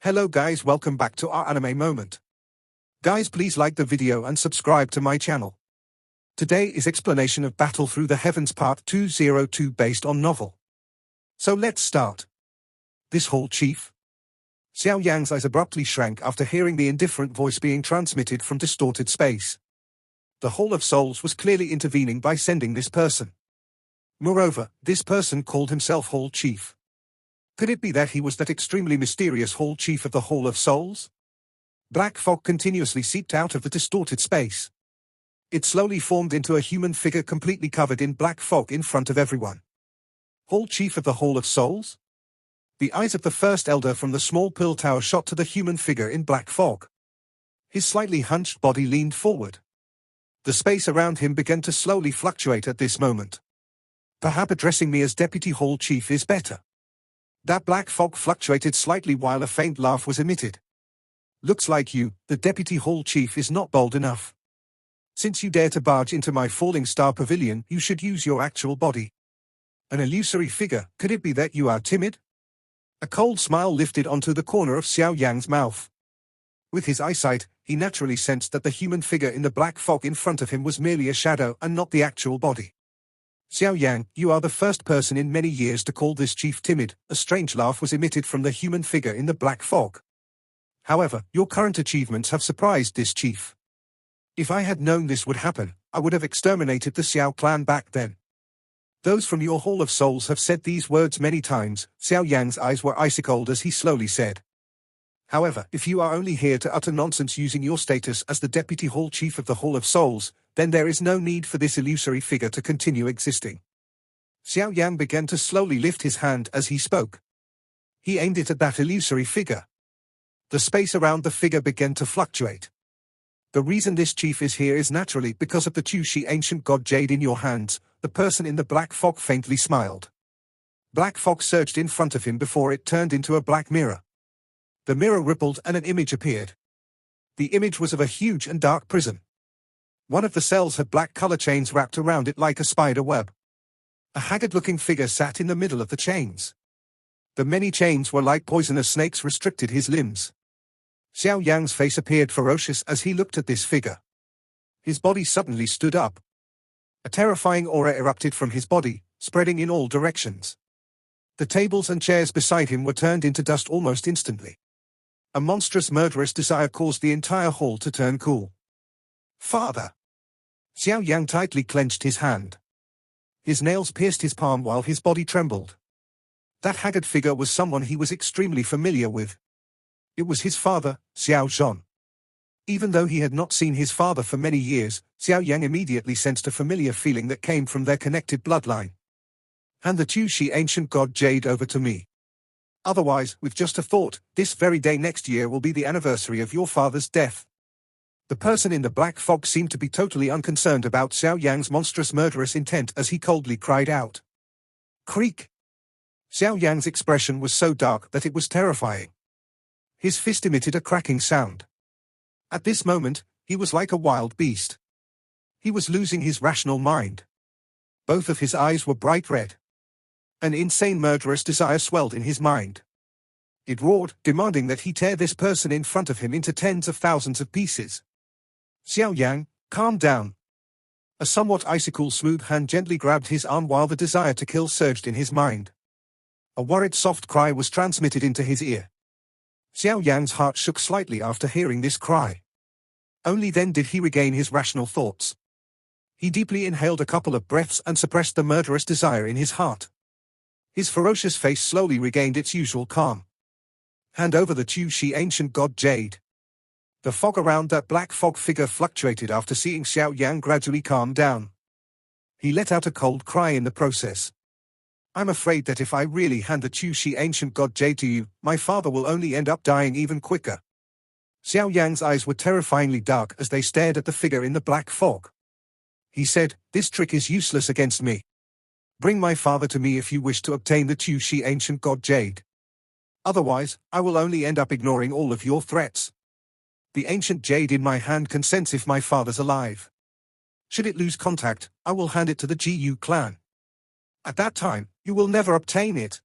Hello guys, welcome back to our anime moment. Guys, please like the video and subscribe to my channel. Today is explanation of Battle Through the Heavens Part 202 based on novel. So let's start. This whole chief. Xiao Yang's eyes abruptly shrank after hearing the indifferent voice being transmitted from distorted space. The Hall of Souls was clearly intervening by sending this person. Moreover, this person called himself Hall Chief. Could it be that he was that extremely mysterious Hall Chief of the Hall of Souls? Black fog continuously seeped out of the distorted space. It slowly formed into a human figure completely covered in black fog in front of everyone. Hall Chief of the Hall of Souls? The eyes of the first elder from the small pill tower shot to the human figure in black fog. His slightly hunched body leaned forward. The space around him began to slowly fluctuate at this moment. Perhaps addressing me as Deputy Hall Chief is better. That black fog fluctuated slightly while a faint laugh was emitted. Looks like you, the Deputy Hall Chief, is not bold enough. Since you dare to barge into my falling star pavilion, you should use your actual body. An illusory figure, could it be that you are timid? A cold smile lifted onto the corner of Xiao Yang's mouth. With his eyesight, he naturally sensed that the human figure in the black fog in front of him was merely a shadow and not the actual body. Xiao Yang, you are the first person in many years to call this chief timid. A strange laugh was emitted from the human figure in the black fog. However, your current achievements have surprised this chief. If I had known this would happen, I would have exterminated the Xiao clan back then. Those from your Hall of Souls have said these words many times. Xiao Yang's eyes were icy cold as he slowly said. However, if you are only here to utter nonsense using your status as the Deputy Hall Chief of the Hall of Souls, then there is no need for this illusory figure to continue existing. Xiao Yan began to slowly lift his hand as he spoke. He aimed it at that illusory figure. The space around the figure began to fluctuate. The reason this chief is here is naturally because of the Chushi ancient god jade in your hands. The person in the black fog faintly smiled. Black fog surged in front of him before it turned into a black mirror. The mirror rippled and an image appeared. The image was of a huge and dark prison. One of the cells had black color chains wrapped around it like a spider web. A haggard-looking figure sat in the middle of the chains. The many chains were like poisonous snakes restricted his limbs. Xiao Yang's face appeared ferocious as he looked at this figure. His body suddenly stood up. A terrifying aura erupted from his body, spreading in all directions. The tables and chairs beside him were turned into dust almost instantly. A monstrous murderous desire caused the entire hall to turn cool. Father! Xiao Yang tightly clenched his hand. His nails pierced his palm while his body trembled. That haggard figure was someone he was extremely familiar with. It was his father, Xiao Zhan. Even though he had not seen his father for many years, Xiao Yang immediately sensed a familiar feeling that came from their connected bloodline. Hand the Chushi ancient god Jade over to me. Otherwise, with just a thought, this very day next year will be the anniversary of your father's death. The person in the black fog seemed to be totally unconcerned about Xiao Yang's monstrous murderous intent as he coldly cried out. Creak! Xiao Yang's expression was so dark that it was terrifying. His fist emitted a cracking sound. At this moment, he was like a wild beast. He was losing his rational mind. Both of his eyes were bright red. An insane murderous desire swelled in his mind. It roared, demanding that he tear this person in front of him into tens of thousands of pieces. Xiao Yang, calm down. A somewhat icy-cool smooth hand gently grabbed his arm while the desire to kill surged in his mind. A worried soft cry was transmitted into his ear. Xiao Yang's heart shook slightly after hearing this cry. Only then did he regain his rational thoughts. He deeply inhaled a couple of breaths and suppressed the murderous desire in his heart. His ferocious face slowly regained its usual calm. Hand over the Chushi ancient god Jade. The fog around that black fog figure fluctuated after seeing Xiao Yang gradually calm down. He let out a cold cry in the process. I'm afraid that if I really hand the Chushi ancient god Jade to you, my father will only end up dying even quicker. Xiao Yang's eyes were terrifyingly dark as they stared at the figure in the black fog. He said, this trick is useless against me. Bring my father to me if you wish to obtain the Chushi ancient god Jade. Otherwise, I will only end up ignoring all of your threats. The ancient jade in my hand can sense if my father's alive. Should it lose contact, I will hand it to the GU clan. At that time, you will never obtain it.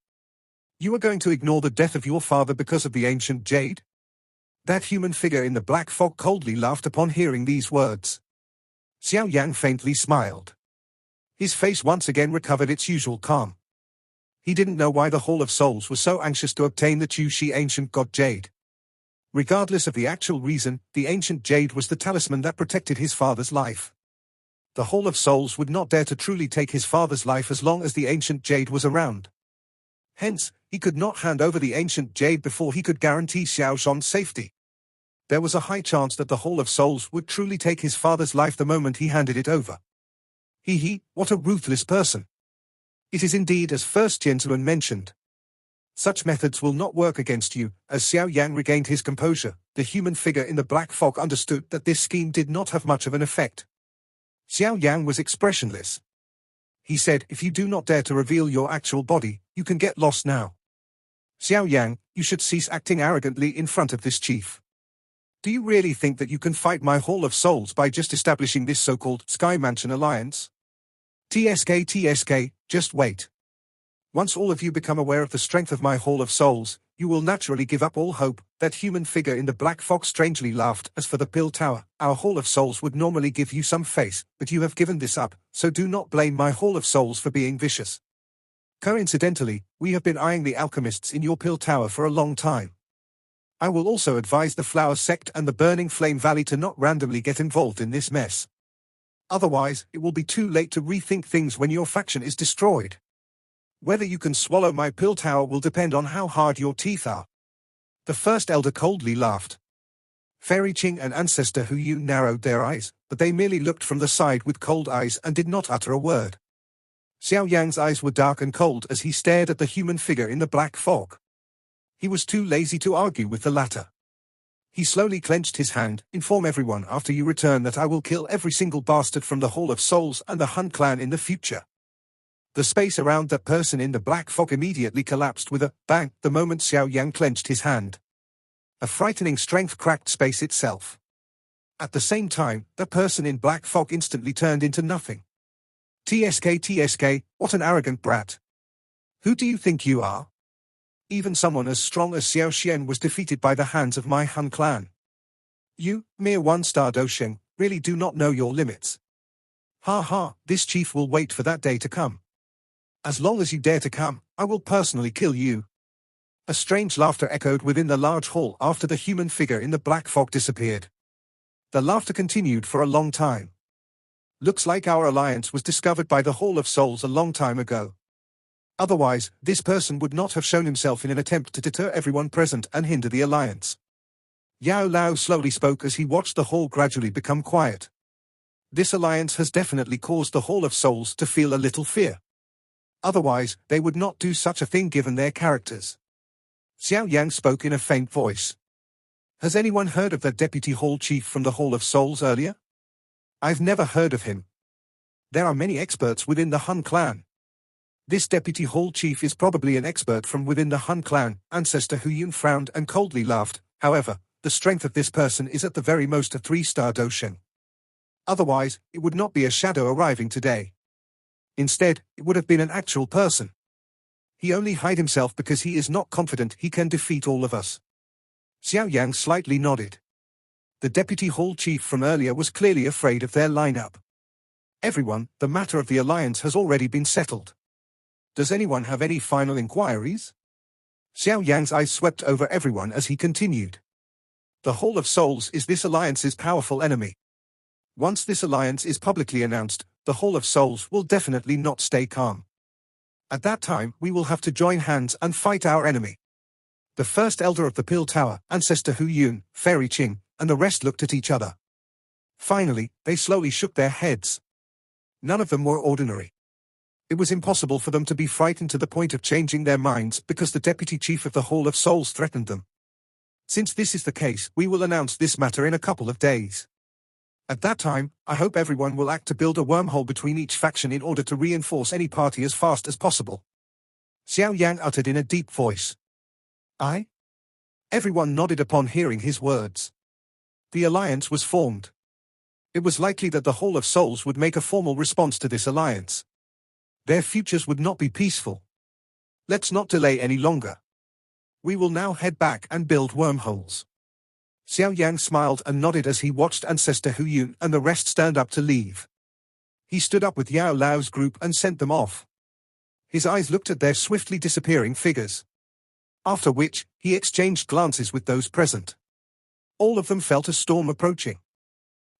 You are going to ignore the death of your father because of the ancient jade? That human figure in the black fog coldly laughed upon hearing these words. Xiao Yang faintly smiled. His face once again recovered its usual calm. He didn't know why the Hall of Souls was so anxious to obtain the Chu-Shi ancient god jade. Regardless of the actual reason, the ancient jade was the talisman that protected his father's life. The Hall of Souls would not dare to truly take his father's life as long as the ancient jade was around. Hence, he could not hand over the ancient jade before he could guarantee Xiao Zhan's safety. There was a high chance that the Hall of Souls would truly take his father's life the moment he handed it over. What a ruthless person. It is indeed as First Gentleman mentioned. Such methods will not work against you. As Xiao Yang regained his composure, the human figure in the black fog understood that this scheme did not have much of an effect. Xiao Yang was expressionless. He said, "If you do not dare to reveal your actual body, you can get lost now. Xiao Yang, you should cease acting arrogantly in front of this chief. Do you really think that you can fight my Hall of Souls by just establishing this so-called Sky Mansion alliance? TSK, just wait. Once all of you become aware of the strength of my Hall of Souls, you will naturally give up all hope." That human figure in the black fog strangely laughed. "As for the Pill Tower, our Hall of Souls would normally give you some face, but you have given this up, so do not blame my Hall of Souls for being vicious. Coincidentally, we have been eyeing the alchemists in your Pill Tower for a long time. I will also advise the Flower Sect and the Burning Flame Valley to not randomly get involved in this mess. Otherwise, it will be too late to rethink things when your faction is destroyed. Whether you can swallow my Pill Tower will depend on how hard your teeth are." The first elder coldly laughed. Fairy Qing and Ancestor Hu Yu narrowed their eyes, but they merely looked from the side with cold eyes and did not utter a word. Xiao Yang's eyes were dark and cold as he stared at the human figure in the black fog. He was too lazy to argue with the latter. He slowly clenched his hand. "Inform everyone after you return that I will kill every single bastard from the Hall of Souls and the Hun clan in the future." The space around that person in the black fog immediately collapsed with a bang the moment Xiao Yang clenched his hand. A frightening strength cracked space itself. At the same time, the person in black fog instantly turned into nothing. TSK, what an arrogant brat. Who do you think you are? Even someone as strong as Xiao Xian was defeated by the hands of my Han clan. You, mere one-star Dosheng, really do not know your limits. This chief will wait for that day to come. As long as you dare to come, I will personally kill you." A strange laughter echoed within the large hall after the human figure in the black fog disappeared. The laughter continued for a long time. "Looks like our alliance was discovered by the Hall of Souls a long time ago. Otherwise, this person would not have shown himself in an attempt to deter everyone present and hinder the alliance." Yao Lao slowly spoke as he watched the hall gradually become quiet. "This alliance has definitely caused the Hall of Souls to feel a little fear. Otherwise, they would not do such a thing given their characters." Xiao Yang spoke in a faint voice. "Has anyone heard of the Deputy Hall Chief from the Hall of Souls earlier? I've never heard of him. There are many experts within the Hun clan. This Deputy Hall Chief is probably an expert from within the Hun clan." Ancestor Hu Yun frowned and coldly laughed. "However, the strength of this person is at the very most a 3-star Dosheng. Otherwise, it would not be a shadow arriving today. Instead, it would have been an actual person. He only hid himself because he is not confident he can defeat all of us." Xiao Yang slightly nodded. The Deputy Hall Chief from earlier was clearly afraid of their lineup. "Everyone, the matter of the alliance has already been settled. Does anyone have any final inquiries?" Xiao Yang's eyes swept over everyone as he continued. "The Hall of Souls is this alliance's powerful enemy. Once this alliance is publicly announced, the Hall of Souls will definitely not stay calm. At that time, we will have to join hands and fight our enemy." The first elder of the Pill Tower, Ancestor Hu Yun, Fairy Qing, and the rest looked at each other. Finally, they slowly shook their heads. None of them were ordinary. It was impossible for them to be frightened to the point of changing their minds because the Deputy Chief of the Hall of Souls threatened them. Since this is the case, we will announce this matter in a couple of days. At that time, I hope everyone will act to build a wormhole between each faction in order to reinforce any party as fast as possible." Xiao Yang uttered in a deep voice. "I?" Everyone nodded upon hearing his words. The alliance was formed. It was likely that the Hall of Souls would make a formal response to this alliance. Their futures would not be peaceful. Let's not delay any longer. We will now head back and build wormholes. Xiao Yang smiled and nodded as he watched Ancestor Hu Yun and the rest stand up to leave. He stood up with Yao Lao's group and sent them off. His eyes looked at their swiftly disappearing figures. After which, he exchanged glances with those present. All of them felt a storm approaching.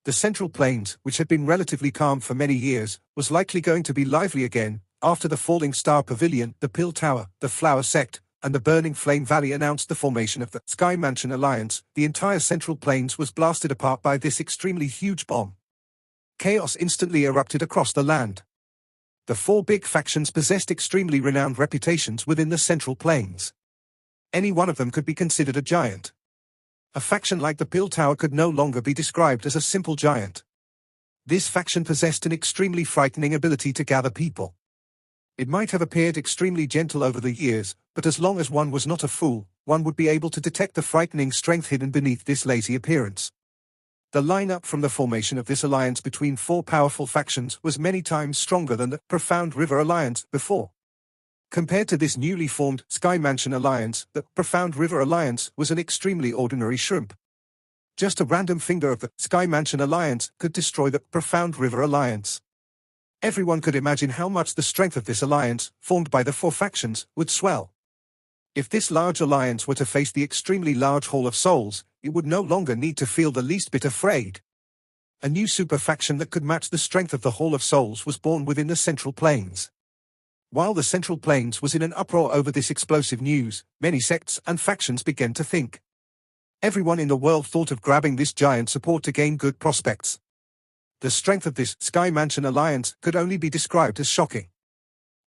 The Central Plains, which had been relatively calm for many years, was likely going to be lively again. After the Falling Star Pavilion, the Pill Tower, the Flower Sect, and the Burning Flame Valley announced the formation of the Sky Mansion Alliance, the entire Central Plains was blasted apart by this extremely huge bomb. Chaos instantly erupted across the land. The four big factions possessed extremely renowned reputations within the Central Plains. Any one of them could be considered a giant. A faction like the Pill Tower could no longer be described as a simple giant. This faction possessed an extremely frightening ability to gather people. It might have appeared extremely gentle over the years, but as long as one was not a fool, one would be able to detect the frightening strength hidden beneath this lazy appearance. The lineup from the formation of this alliance between four powerful factions was many times stronger than the Profound River Alliance before. Compared to this newly formed Sky Mansion Alliance, the Profound River Alliance was an extremely ordinary shrimp. Just a random finger of the Sky Mansion Alliance could destroy the Profound River Alliance. Everyone could imagine how much the strength of this alliance, formed by the four factions, would swell. If this large alliance were to face the extremely large Hall of Souls, it would no longer need to feel the least bit afraid. A new super faction that could match the strength of the Hall of Souls was born within the Central Plains. While the Central Plains was in an uproar over this explosive news, many sects and factions began to think. Everyone in the world thought of grabbing this giant support to gain good prospects. The strength of this Sky Mansion Alliance could only be described as shocking.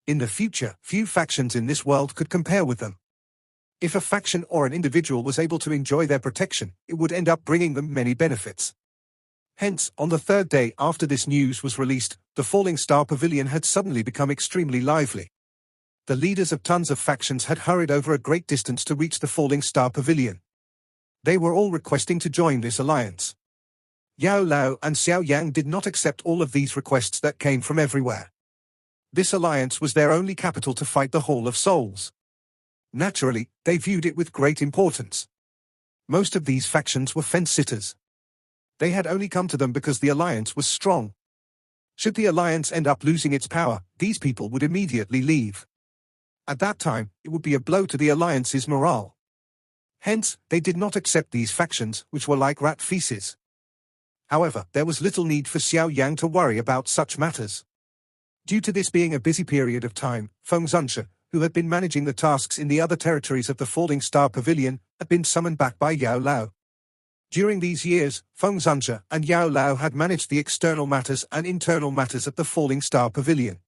In the future, few factions in this world could compare with them. If a faction or an individual was able to enjoy their protection, it would end up bringing them many benefits. Hence, on the third day after this news was released, the Falling Star Pavilion had suddenly become extremely lively. The leaders of tons of factions had hurried over a great distance to reach the Falling Star Pavilion. They were all requesting to join this alliance. Yao Lao and Xiao Yang did not accept all of these requests that came from everywhere. This alliance was their only capital to fight the Hall of Souls. Naturally, they viewed it with great importance. Most of these factions were fence-sitters. They had only come to them because the alliance was strong. Should the alliance end up losing its power, these people would immediately leave. At that time, it would be a blow to the alliance's morale. Hence, they did not accept these factions, which were like rat feces. However, there was little need for Xiao Yang to worry about such matters. Due to this being a busy period of time, Feng Zunshi, who had been managing the tasks in the other territories of the Falling Star Pavilion, had been summoned back by Yao Lao. During these years, Feng Zunshi and Yao Lao had managed the external matters and internal matters of the Falling Star Pavilion.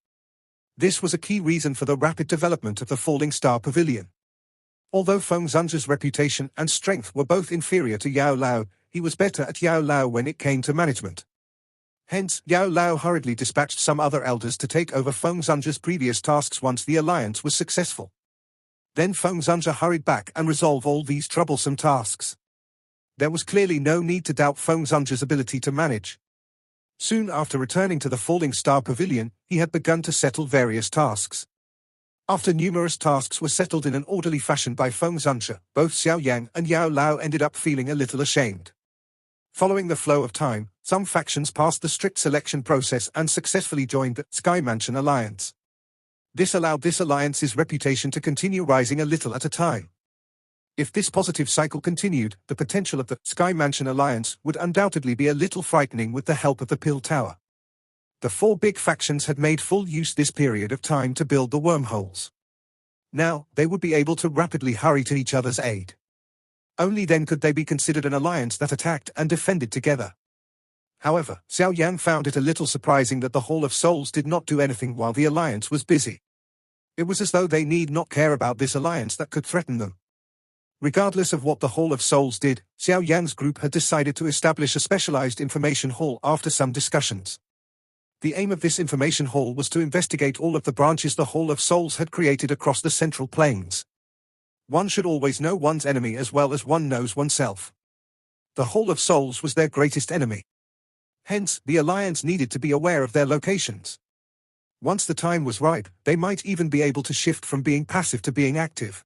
This was a key reason for the rapid development of the Falling Star Pavilion. Although Feng Zunshi's reputation and strength were both inferior to Yao Lao, he was better at Yao Lao when it came to management. Hence, Yao Lao hurriedly dispatched some other elders to take over Feng Zunshi's previous tasks once the alliance was successful. Then Feng Zunshi hurried back and resolved all these troublesome tasks. There was clearly no need to doubt Feng Zunshi's ability to manage. Soon after returning to the Falling Star Pavilion, he had begun to settle various tasks. After numerous tasks were settled in an orderly fashion by Feng Zunshi, both Xiao Yang and Yao Lao ended up feeling a little ashamed. Following the flow of time, some factions passed the strict selection process and successfully joined the Sky Mansion Alliance. This allowed this alliance's reputation to continue rising a little at a time. If this positive cycle continued, the potential of the Sky Mansion Alliance would undoubtedly be a little frightening with the help of the Pill Tower. The four big factions had made full use this period of time to build the wormholes. Now, they would be able to rapidly hurry to each other's aid. Only then could they be considered an alliance that attacked and defended together. However, Xiao Yan found it a little surprising that the Hall of Souls did not do anything while the alliance was busy. It was as though they need not care about this alliance that could threaten them. Regardless of what the Hall of Souls did, Xiao Yan's group had decided to establish a specialized information hall after some discussions. The aim of this information hall was to investigate all of the branches the Hall of Souls had created across the Central Plains. One should always know one's enemy as well as one knows oneself. The Hall of Souls was their greatest enemy. Hence, the Alliance needed to be aware of their locations. Once the time was ripe, they might even be able to shift from being passive to being active.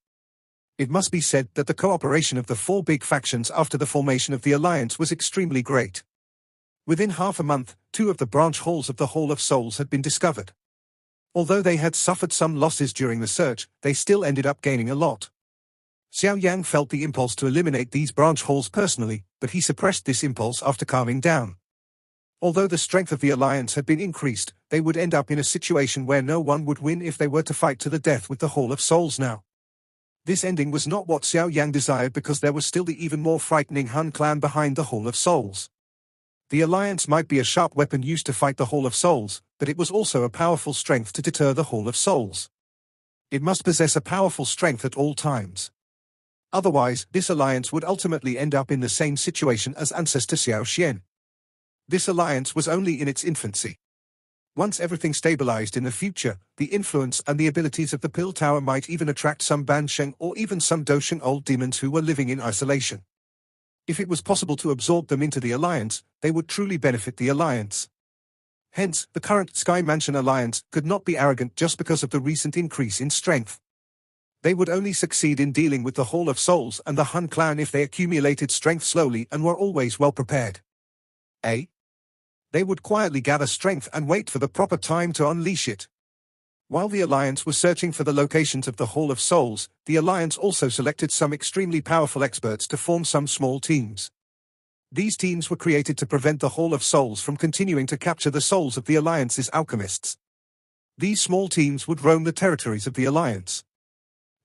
It must be said that the cooperation of the four big factions after the formation of the alliance was extremely great. Within half a month, 2 of the branch halls of the Hall of Souls had been discovered. Although they had suffered some losses during the search, they still ended up gaining a lot. Xiao Yang felt the impulse to eliminate these branch halls personally, but he suppressed this impulse after calming down. Although the strength of the alliance had been increased, they would end up in a situation where no one would win if they were to fight to the death with the Hall of Souls now. This ending was not what Xiao Yang desired because there was still the even more frightening Han clan behind the Hall of Souls. The alliance might be a sharp weapon used to fight the Hall of Souls, but it was also a powerful strength to deter the Hall of Souls. It must possess a powerful strength at all times. Otherwise, this alliance would ultimately end up in the same situation as ancestor Xiao Yan. This alliance was only in its infancy. Once everything stabilized in the future, the influence and the abilities of the Pill Tower might even attract some Bansheng or even some Dosheng old demons who were living in isolation. If it was possible to absorb them into the alliance, they would truly benefit the alliance. Hence, the current Sky Mansion alliance could not be arrogant just because of the recent increase in strength. They would only succeed in dealing with the Hall of Souls and the Han clan if they accumulated strength slowly and were always well prepared. They would quietly gather strength and wait for the proper time to unleash it. While the Alliance was searching for the locations of the Hall of Souls, the Alliance also selected some extremely powerful experts to form some small teams. These teams were created to prevent the Hall of Souls from continuing to capture the souls of the Alliance's alchemists. These small teams would roam the territories of the Alliance.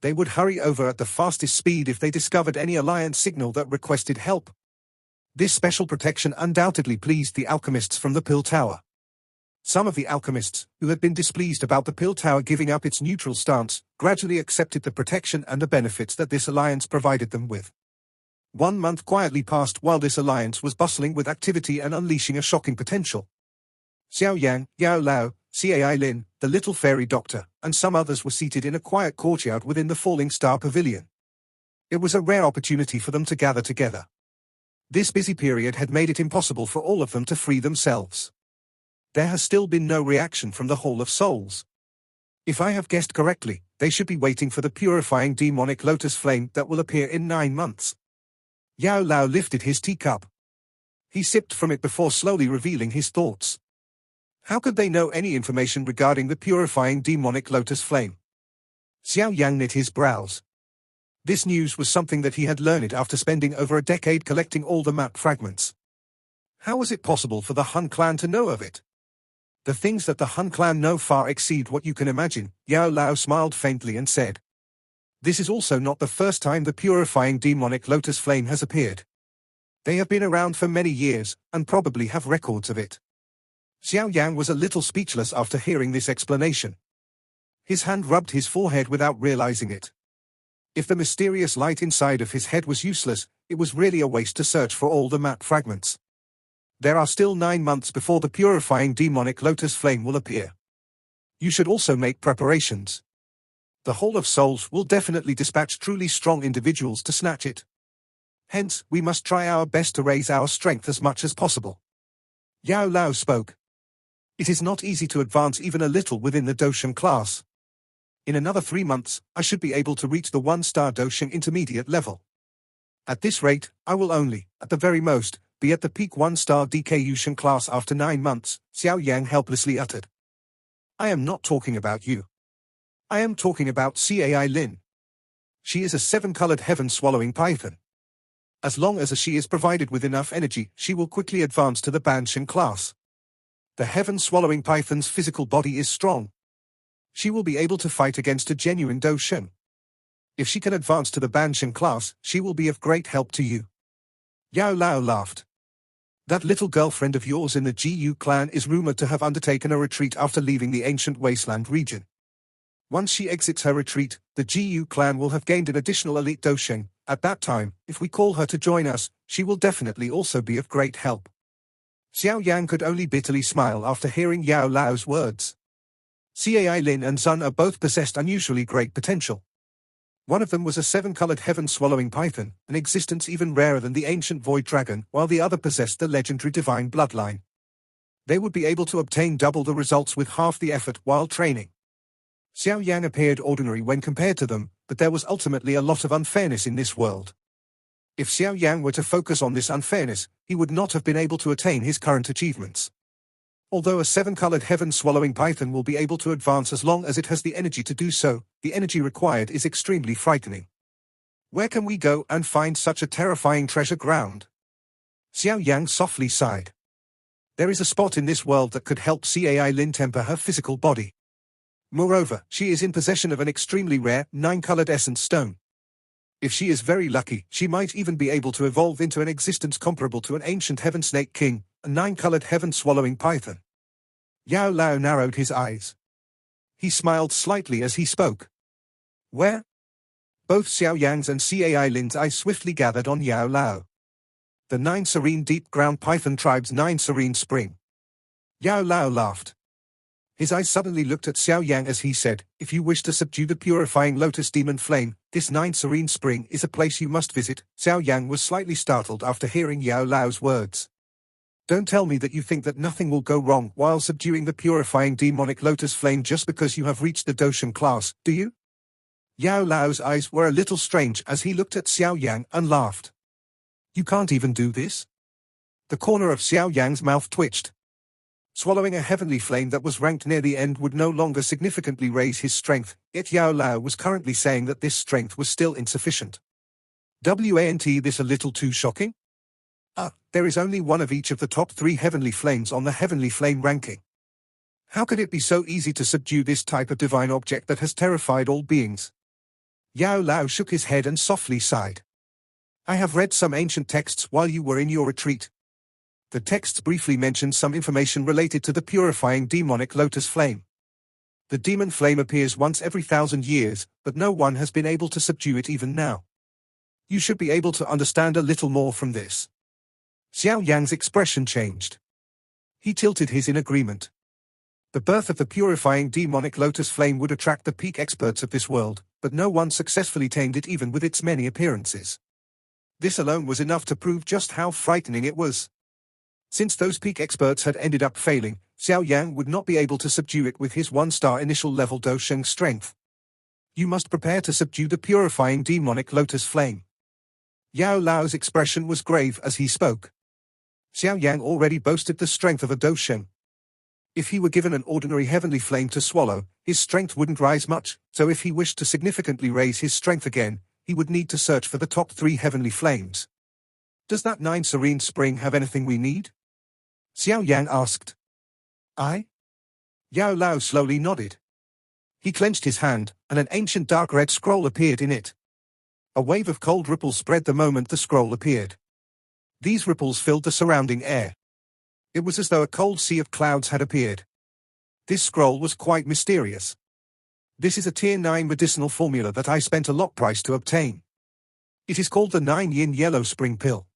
They would hurry over at the fastest speed if they discovered any Alliance signal that requested help. This special protection undoubtedly pleased the alchemists from the Pill Tower. Some of the alchemists, who had been displeased about the Pill Tower giving up its neutral stance, gradually accepted the protection and the benefits that this alliance provided them with. 1 month quietly passed while this alliance was bustling with activity and unleashing a shocking potential. Xiao Yang, Yao Lao, Cai Lin, the little fairy doctor, and some others were seated in a quiet courtyard within the Falling Star Pavilion. It was a rare opportunity for them to gather together. This busy period had made it impossible for all of them to free themselves. There has still been no reaction from the Hall of Souls. If I have guessed correctly, they should be waiting for the purifying demonic lotus flame that will appear in 9 months. Yao Lao lifted his teacup. He sipped from it before slowly revealing his thoughts. How could they know any information regarding the purifying demonic lotus flame? Xiao Yang knit his brows. This news was something that he had learned after spending over a decade collecting all the map fragments. How was it possible for the Han clan to know of it? The things that the Han clan know far exceed what you can imagine, Yao Lao smiled faintly and said. This is also not the first time the purifying demonic lotus flame has appeared. They have been around for many years, and probably have records of it. Xiao Yang was a little speechless after hearing this explanation. His hand rubbed his forehead without realizing it. If the mysterious light inside of his head was useless, it was really a waste to search for all the map fragments. There are still 9 months before the purifying demonic lotus flame will appear. You should also make preparations. The Hall of Souls will definitely dispatch truly strong individuals to snatch it. Hence, we must try our best to raise our strength as much as possible. Yao Lao spoke. It is not easy to advance even a little within the Dosheng class. In another 3 months, I should be able to reach the 1-star Dosheng intermediate level. At this rate, I will only, at the very most, be at the peak 1-star DK Yusheng class after 9 months, Xiao Yang helplessly uttered. I am not talking about you. I am talking about Cai Lin. She is a 7-colored heaven-swallowing python. As long as she is provided with enough energy, she will quickly advance to the Bansheng class. The heaven-swallowing python's physical body is strong. She will be able to fight against a genuine Dosheng. If she can advance to the Bansheng class, she will be of great help to you. Yao Lao laughed. That little girlfriend of yours in the GU clan is rumored to have undertaken a retreat after leaving the ancient wasteland region. Once she exits her retreat, the GU clan will have gained an additional elite Dosheng. At that time, if we call her to join us, she will definitely also be of great help. Xiao Yang could only bitterly smile after hearing Yao Lao's words. Cai Lin and Zun are both possessed unusually great potential. One of them was a 7-colored heaven-swallowing python, an existence even rarer than the ancient void dragon, while the other possessed the legendary divine bloodline. They would be able to obtain double the results with half the effort while training. Xiao Yang appeared ordinary when compared to them, but there was ultimately a lot of unfairness in this world. If Xiao Yang were to focus on this unfairness, he would not have been able to attain his current achievements. Although a seven-colored heaven-swallowing python will be able to advance as long as it has the energy to do so, the energy required is extremely frightening. Where can we go and find such a terrifying treasure ground? Xiao Yang softly sighed. There is a spot in this world that could help Cai Lin temper her physical body. Moreover, she is in possession of an extremely rare, 9-colored essence stone. If she is very lucky, she might even be able to evolve into an existence comparable to an ancient heaven snake king, a 9-colored heaven-swallowing python. Yao Lao narrowed his eyes. He smiled slightly as he spoke. Where? Both Xiao Yang's and Cai Lin's eyes swiftly gathered on Yao Lao. The 9 serene deep-ground python tribe's 9 serene spring. Yao Lao laughed. His eyes suddenly looked at Xiao Yang as he said, if you wish to subdue the purifying lotus demon flame, this 9 serene spring is a place you must visit. Xiao Yang was slightly startled after hearing Yao Lao's words. Don't tell me that you think that nothing will go wrong while subduing the purifying demonic lotus flame just because you have reached the Doshan class, do you? Yao Lao's eyes were a little strange as he looked at Xiao Yang and laughed. You can't even do this? The corner of Xiao Yang's mouth twitched. Swallowing a heavenly flame that was ranked near the end would no longer significantly raise his strength, yet Yao Lao was currently saying that this strength was still insufficient. Wasn't this a little too shocking? There is only one of each of the top 3 heavenly flames on the heavenly flame ranking. How could it be so easy to subdue this type of divine object that has terrified all beings? Yao Lao shook his head and softly sighed. I have read some ancient texts while you were in your retreat. The texts briefly mentioned some information related to the purifying demonic lotus flame. The demon flame appears once every 1,000 years, but no one has been able to subdue it even now. You should be able to understand a little more from this. Xiao Yang's expression changed. He tilted his in agreement. The birth of the purifying demonic lotus flame would attract the peak experts of this world, but no one successfully tamed it even with its many appearances. This alone was enough to prove just how frightening it was. Since those peak experts had ended up failing, Xiao Yang would not be able to subdue it with his 1-star initial level Dosheng strength. You must prepare to subdue the purifying demonic lotus flame. Yao Lao's expression was grave as he spoke. Xiao Yang already boasted the strength of a Dosheng. If he were given an ordinary heavenly flame to swallow, his strength wouldn't rise much, so if he wished to significantly raise his strength again, he would need to search for the top 3 heavenly flames. Does that 9 serene spring have anything we need? Xiao Yang asked. I? Yao Lao slowly nodded. He clenched his hand, and an ancient dark red scroll appeared in it. A wave of cold ripples spread the moment the scroll appeared. These ripples filled the surrounding air. It was as though a cold sea of clouds had appeared. This scroll was quite mysterious. This is a Tier 9 medicinal formula that I spent a lot price to obtain. It is called the 9 Yin Yellow Spring Pill.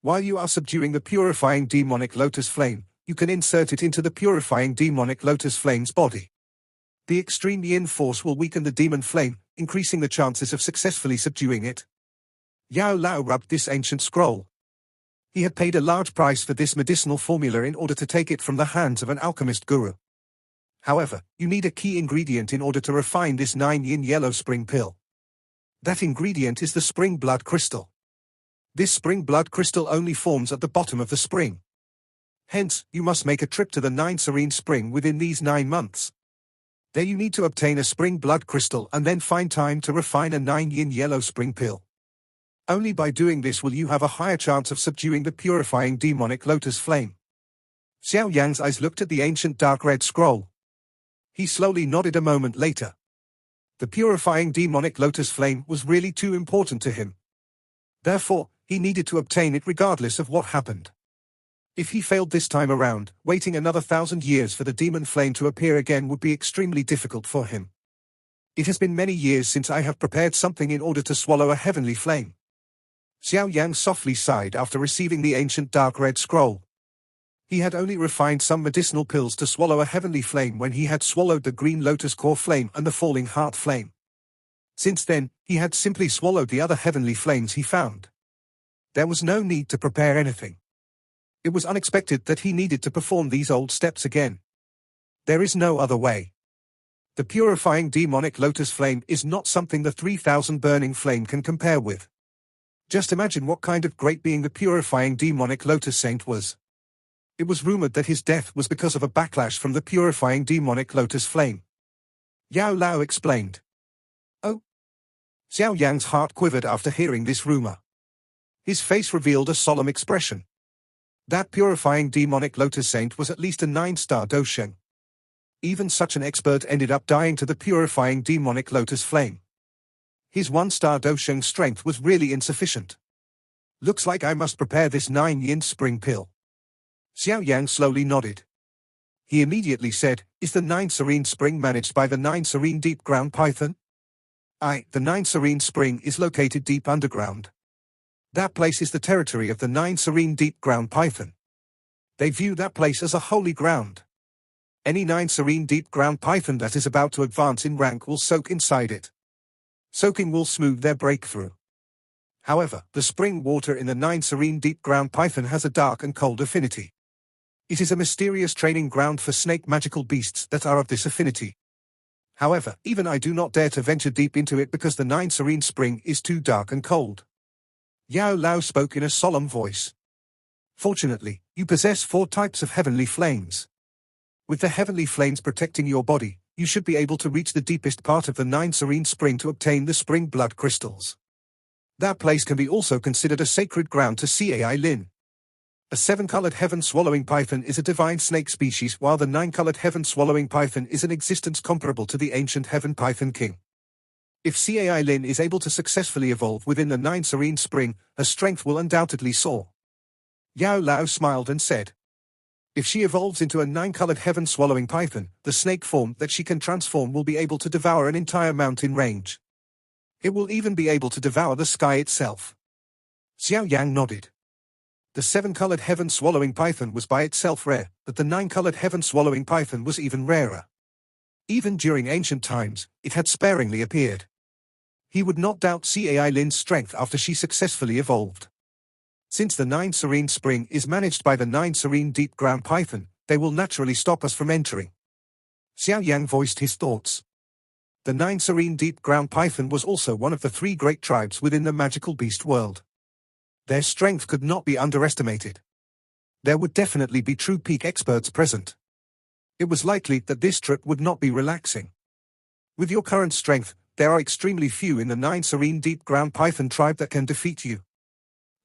While you are subduing the purifying demonic lotus flame, you can insert it into the purifying demonic lotus flame's body. The extreme yin force will weaken the demon flame, increasing the chances of successfully subduing it. Yao Lao rubbed this ancient scroll. He had paid a large price for this medicinal formula in order to take it from the hands of an alchemist guru. However, you need a key ingredient in order to refine this 9 Yin Yellow Spring Pill. That ingredient is the spring blood crystal. This spring blood crystal only forms at the bottom of the spring. Hence, you must make a trip to the 9 serene spring within these 9 months. There you need to obtain a spring blood crystal and then find time to refine a 9 Yin Yellow Spring Pill. Only by doing this will you have a higher chance of subduing the purifying demonic lotus flame. Xiao Yang's eyes looked at the ancient dark red scroll. He slowly nodded a moment later. The purifying demonic lotus flame was really too important to him. Therefore, he needed to obtain it regardless of what happened. If he failed this time around, waiting another 1,000 years for the demon flame to appear again would be extremely difficult for him. It has been many years since I have prepared something in order to swallow a heavenly flame. Xiao Yang softly sighed after receiving the ancient dark red scroll. He had only refined some medicinal pills to swallow a heavenly flame when he had swallowed the green lotus core flame and the falling heart flame. Since then, he had simply swallowed the other heavenly flames he found. There was no need to prepare anything. It was unexpected that he needed to perform these old steps again. There is no other way. The purifying demonic lotus flame is not something the 3000 burning flame can compare with. Just imagine what kind of great being the purifying demonic lotus saint was. It was rumored that his death was because of a backlash from the purifying demonic lotus flame. Yao Lao explained. Oh. Xiao Yang's heart quivered after hearing this rumor. His face revealed a solemn expression. That purifying demonic lotus saint was at least a 9-star dosheng. Even such an expert ended up dying to the purifying demonic lotus flame. His 1-star dosheng strength was really insufficient. Looks like I must prepare this 9-yin spring pill. Xiao Yang slowly nodded. He immediately said, is the 9 serene spring managed by the 9 serene deep ground python? Aye, the 9 serene spring is located deep underground. That place is the territory of the 9 serene deep ground python. They view that place as a holy ground. Any 9 serene deep ground python that is about to advance in rank will soak inside it. Soaking will smooth their breakthrough. However, the spring water in the 9 serene deep ground python has a dark and cold affinity. It is a mysterious training ground for snake magical beasts that are of this affinity. However, even I do not dare to venture deep into it because the 9 serene spring is too dark and cold. Yao Lao spoke in a solemn voice. Fortunately, you possess 4 types of heavenly flames. With the heavenly flames protecting your body, you should be able to reach the deepest part of the 9 serene spring to obtain the spring blood crystals. That place can be also considered a sacred ground to Cai Lin. A 7-colored heaven-swallowing python is a divine snake species, while the 9-colored heaven-swallowing python is an existence comparable to the ancient heaven python king. If Cai Lin is able to successfully evolve within the 9 serene spring, her strength will undoubtedly soar. Yao Lao smiled and said, if she evolves into a 9-colored heaven-swallowing python, the snake form that she can transform will be able to devour an entire mountain range. It will even be able to devour the sky itself. Xiao Yang nodded. The 7-colored heaven-swallowing python was by itself rare, but the 9-colored heaven-swallowing python was even rarer. Even during ancient times, it had sparingly appeared. He would not doubt Cai Lin's strength after she successfully evolved. Since the 9 serene spring is managed by the 9 serene deep ground python, they will naturally stop us from entering. Xiao Yang voiced his thoughts. The 9 serene deep ground python was also one of the 3 great tribes within the magical beast world. Their strength could not be underestimated. There would definitely be true peak experts present. It was likely that this trip would not be relaxing. With your current strength, there are extremely few in the 9 serene deep ground python tribe that can defeat you.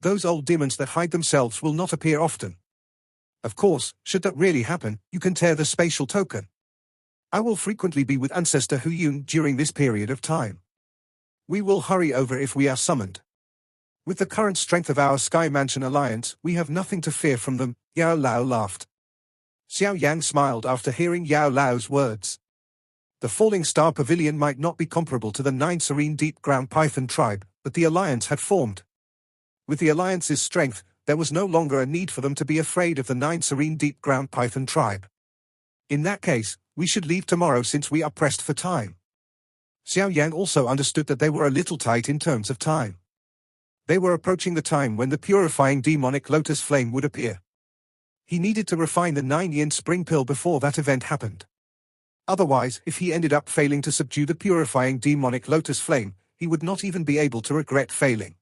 Those old demons that hide themselves will not appear often. Of course, should that really happen, you can tear the spatial token. I will frequently be with Ancestor Hu Yun during this period of time. We will hurry over if we are summoned. With the current strength of our Sky Mansion Alliance, we have nothing to fear from them, Yao Lao laughed. Xiao Yang smiled after hearing Yao Lao's words. The Falling Star Pavilion might not be comparable to the 9 serene deep ground python tribe, but the alliance had formed. With the alliance's strength, there was no longer a need for them to be afraid of the 9 serene deep ground python tribe. In that case, we should leave tomorrow since we are pressed for time. Xiao Yang also understood that they were a little tight in terms of time. They were approaching the time when the purifying demonic lotus flame would appear. He needed to refine the 9-yin spring pill before that event happened. Otherwise, if he ended up failing to subdue the purifying demonic lotus flame, he would not even be able to regret failing.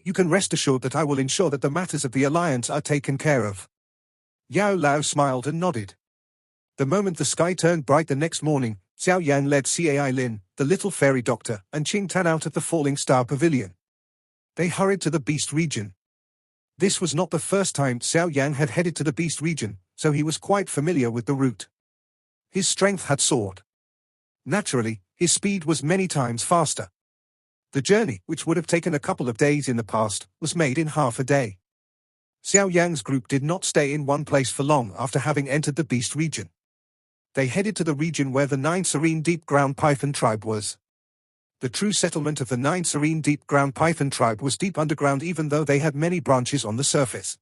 You can rest assured that I will ensure that the matters of the alliance are taken care of. Yao Lao smiled and nodded. The moment the sky turned bright the next morning, Xiao Yan led Cai Lin, the little fairy doctor, and Qing Tan out of the Falling Star Pavilion. They hurried to the Beast region. This was not the first time Xiao Yan had headed to the Beast region, so he was quite familiar with the route. His strength had soared. Naturally, his speed was many times faster. The journey, which would have taken a couple of days in the past, was made in half a day. Xiao Yang's group did not stay in one place for long after having entered the Beast region. They headed to the region where the 9 serene deep ground python tribe was. The true settlement of the 9 serene deep ground python tribe was deep underground, even though they had many branches on the surface.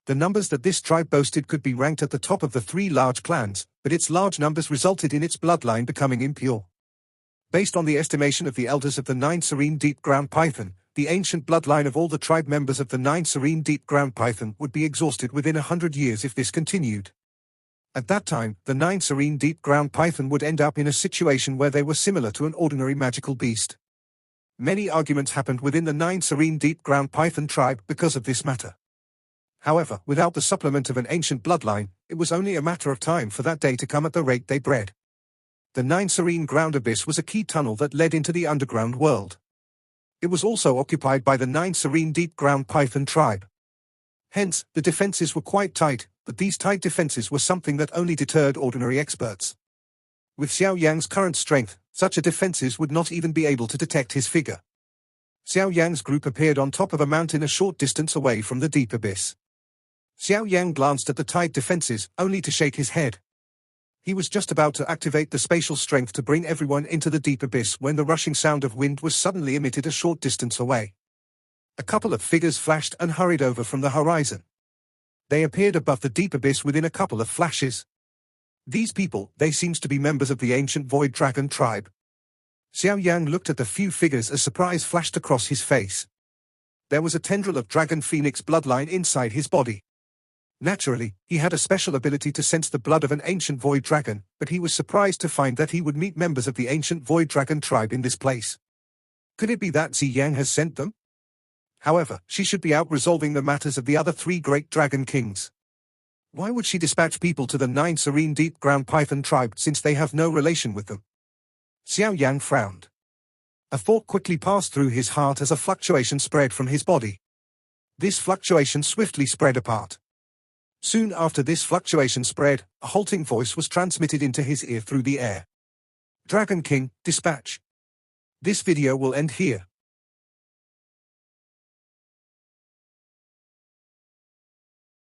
The numbers that this tribe boasted could be ranked at the top of the 3 large clans, but its large numbers resulted in its bloodline becoming impure. Based on the estimation of the elders of the 9 serene deep ground python, the ancient bloodline of all the tribe members of the 9 serene deep ground python would be exhausted within 100 years if this continued. At that time, the 9 serene deep ground python would end up in a situation where they were similar to an ordinary magical beast. Many arguments happened within the 9 serene deep ground python tribe because of this matter. However, without the supplement of an ancient bloodline, it was only a matter of time for that day to come at the rate they bred. The 9 serene ground abyss was a key tunnel that led into the underground world. It was also occupied by the 9 serene deep ground python tribe. Hence, the defenses were quite tight, but these tight defenses were something that only deterred ordinary experts. With Xiao Yang's current strength, such a defenses would not even be able to detect his figure. Xiao Yang's group appeared on top of a mountain a short distance away from the deep abyss. Xiao Yang glanced at the tight defenses, only to shake his head. He was just about to activate the spatial strength to bring everyone into the deep abyss when the rushing sound of wind was suddenly emitted a short distance away. A couple of figures flashed and hurried over from the horizon. They appeared above the deep abyss within a couple of flashes. These people, they seemed to be members of the ancient void dragon tribe. Xiao Yang looked at the few figures as surprise flashed across his face. There was a tendril of dragon phoenix bloodline inside his body. Naturally, he had a special ability to sense the blood of an ancient void dragon, but he was surprised to find that he would meet members of the ancient void dragon tribe in this place. Could it be that Xiao Yang has sent them? However, she should be out resolving the matters of the other 3 great dragon kings. Why would she dispatch people to the 9 serene deep ground python tribe since they have no relation with them? Xiao Yang frowned. A thought quickly passed through his heart as a fluctuation spread from his body. This fluctuation swiftly spread apart. Soon after this fluctuation spread, a halting voice was transmitted into his ear through the air. Dragon King, dispatch. This video will end here.